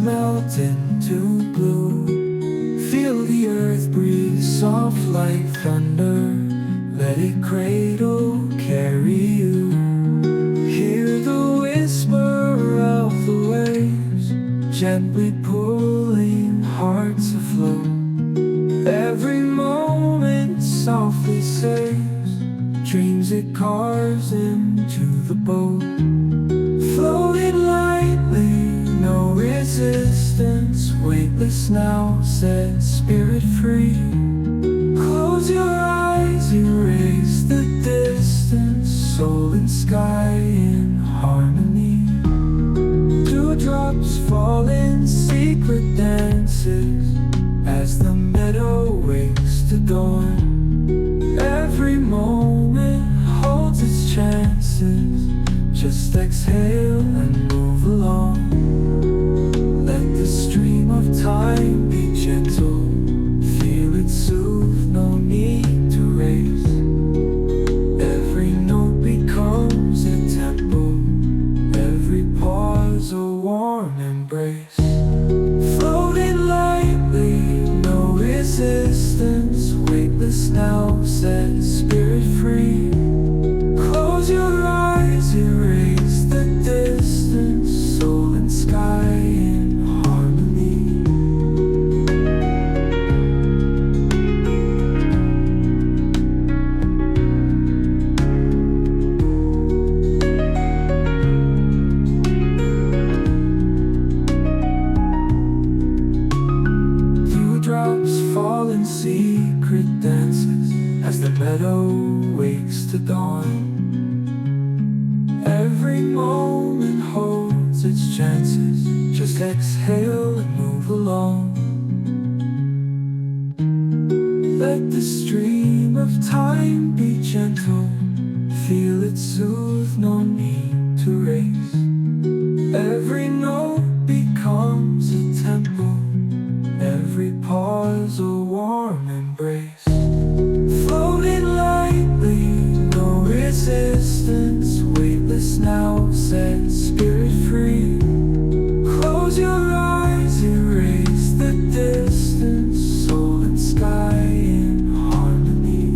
melt into blue. Feel the earth breathe soft like thunder. Let it cradle, carry you. Hear the whisper of the waves, gently pulling hearts afloat. Every moment softly saves dreams it carves into the boat. Floating lightly, no resistance, weightless now, set spirit free. Close your eyes, erase the distance, soul and sky in harmony. Dewdrops fall in secret dances as the meadow wakes to dawn. Every moment holds its chances, just exhale and move along. Let the stream of time be gentle, feel it soothe, no need to race. Every note becomes a temple, every pause a warm embrace. Floating lightly, no resistance, weightless now, set spirit free. Close your eyes, erase the distance, soul and sky in harmony. Dewdrops fall in secret dances as the meadow wakes to dawn. Every moment holds its chances, just exhale and move along. Let the stream of time be gentle, feel it soothe, no need to race. Every note becomes a temple, every pause a warm embrace. Floating lightly, no resistance, weightless now, set spirit free. Close your eyes, erase the distance, soul and sky in harmony.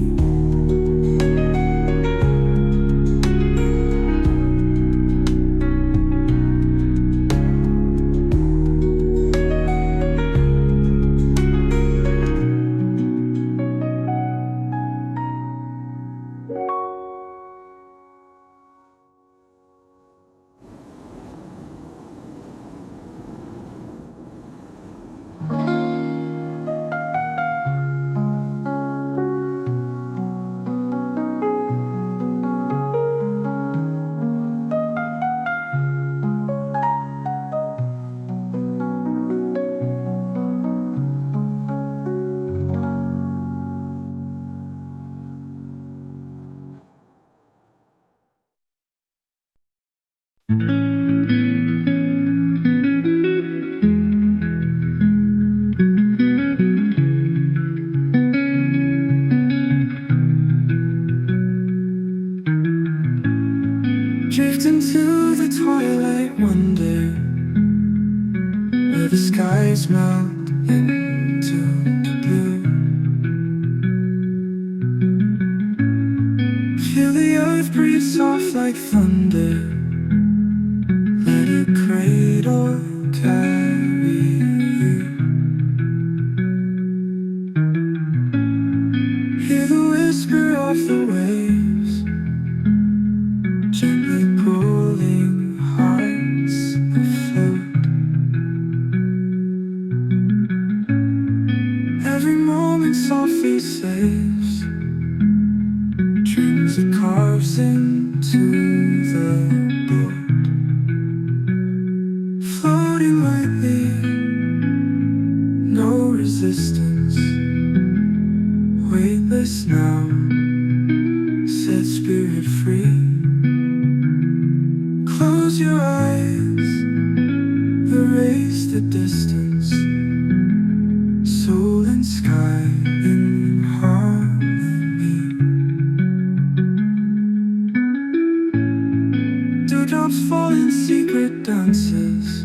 Drift into the twilight wonder, where the skies melt into the blue. Feel the earth breathe soft like thunder. Let it cradle, carry you. Hear the whisper of the waves, gently pulling hearts afloat. Every moment softly saves dreams it carves into the boat. Floating lightly, no resistance, weightless now, set spirit free. Close your eyes, erase the distance, soul and sky in harmony. Dewdrops fall in secret dances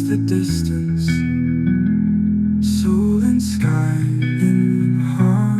the distance, soul and sky in harmony.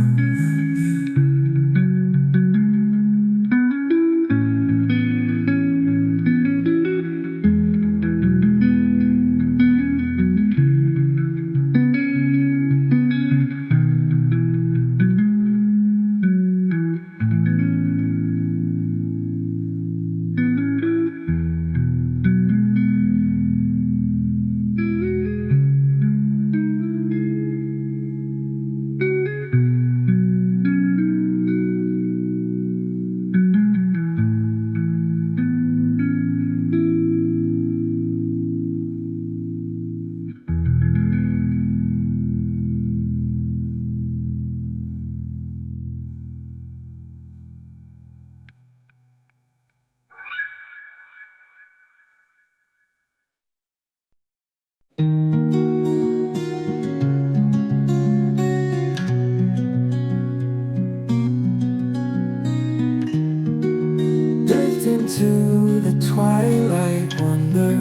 Into the twilight wonder,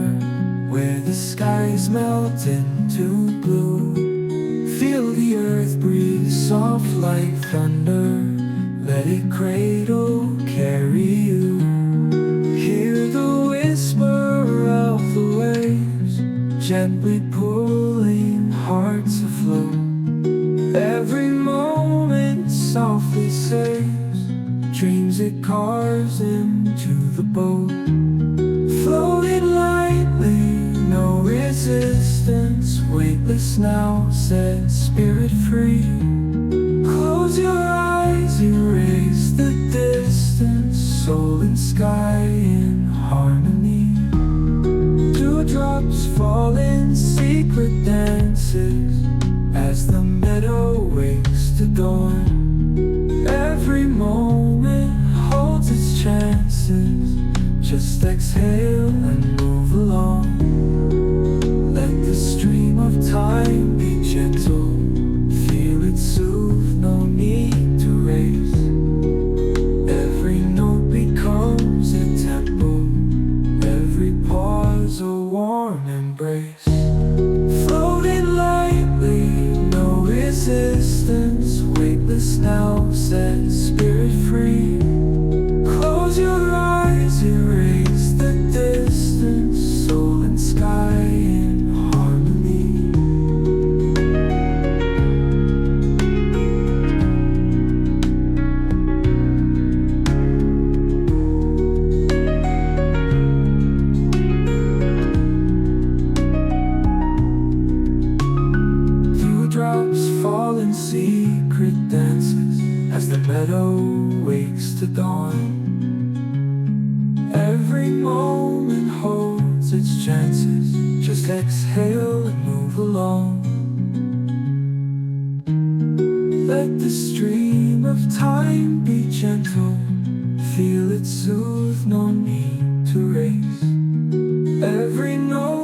where the skies melt into blue. Feel the earth breathe soft like thunder, let it cradle, carry you. Hear the whisper of the waves, gently pulling hearts afloat. Every moment softly saves dreams it carves into the boat. Floating lightly, no resistance, weightless now, set spirit free. Close your eyes, erase the distance, soul and sky in harmony. Dewdrops fall in secret dances, as the meadow wakes to dawn. Every moment holds its chances, just exhale and move along. Let the stream of time be gentle, feel it soothe, no need to race. Every note becomes a temple, every pause a warm embrace. Floating lightly, no resistance, weightless now, set spirit free. Close your eyes, erase the distance, soul and sky in harmony. Dewdrops fall in secret dances, as the meadow wakes to dawn. Every moment holds its chances, just exhale and move along. Let the stream of time be gentle, feel it soothe, no need to race. Every note